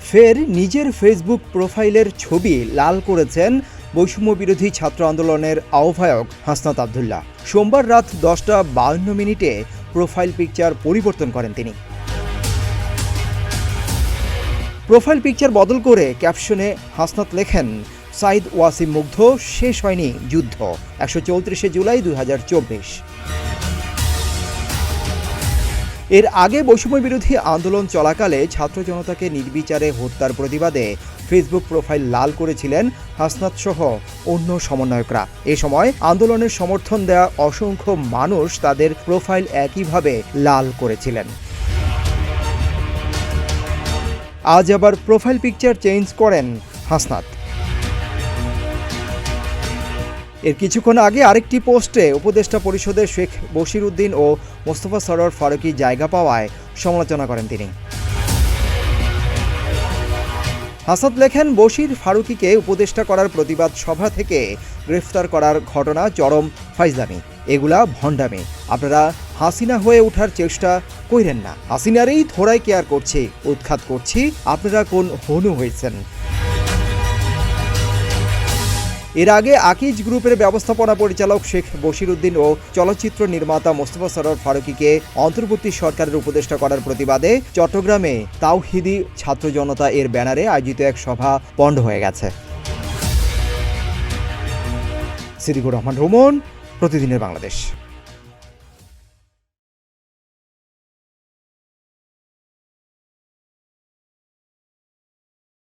ফের নিজের ফেসবুক প্রোফাইলের ছবি লাল করেছেন বৈষম্য বিরোধী ছাত্র আন্দোলনের আহ্বায়ক হাসনাত আবদুল্লাহ। সোমবার রাত 10:52 প্রোফাইল পিকচার পরিবর্তন করেন তিনি। প্রোফাইল পিকচার বদল করে ক্যাপশনে হাসনাত লেখেন, সাইদ ওয়াসিম মুগ্ধ, শেষ হয়নি যুদ্ধ, 134 জুলাই 2024। এর আগে বৈষম্য বিরোধী আন্দোলন চলাকালে ছাত্র জনতাকে নির্বিচারে হত্যার প্রতিবাদে ফেসবুক প্রোফাইল লাল করেছিলেন হাসনাত সহ অন্য সমন্বয়করা। এ সময় আন্দোলনের সমর্থন দেয়া অসংখ্য মানুষ তাদের প্রোফাইল একইভাবে লাল করেছিলেন। আজ আবার প্রোফাইল পিকচার চেঞ্জ করেন হাসনাত। এর কিছুক্ষণ আগে আরেকটি পোস্টে উপদেষ্টা পরিষদে শেখ বশির উদ্দিন ও মোস্তফা সরোয়ার ফারুকী জায়গা পাওয়ায় সমালোচনা করেন তিনি। হাসনাত লেখেন, বশির ফারুকীকে উপদেষ্টা করার প্রতিবাদ সভা থেকে গ্রেফতার করার ঘটনা চরম ফাইজলামি, এগুলা ভণ্ডামি। আপনারা হাসিনা হয়ে ওঠার চেষ্টা কইরেন না। হাসিনারই থোড়াই কেয়ার করছি, উৎখাত করছি, আপনারা কোন হনু হয়েছেন। এর আগে আকিজ গ্রুপের ব্যবস্থাপনা পরিচালক শেখ বশির উদ্দিন ও চলচ্চিত্র নির্মাতা মোস্তফা সরোয়ার ফারুকীকে অন্তর্বর্তী সরকারের উপদেষ্টা করার প্রতিবাদে চট্টগ্রামে তাওহিদি ছাত্র জনতা এর ব্যানারে আয়োজিত এক সভা পণ্ড হয়ে গেছে। সিদ্দিকুর রহমান রোমন, প্রতিদিনের বাংলাদেশ।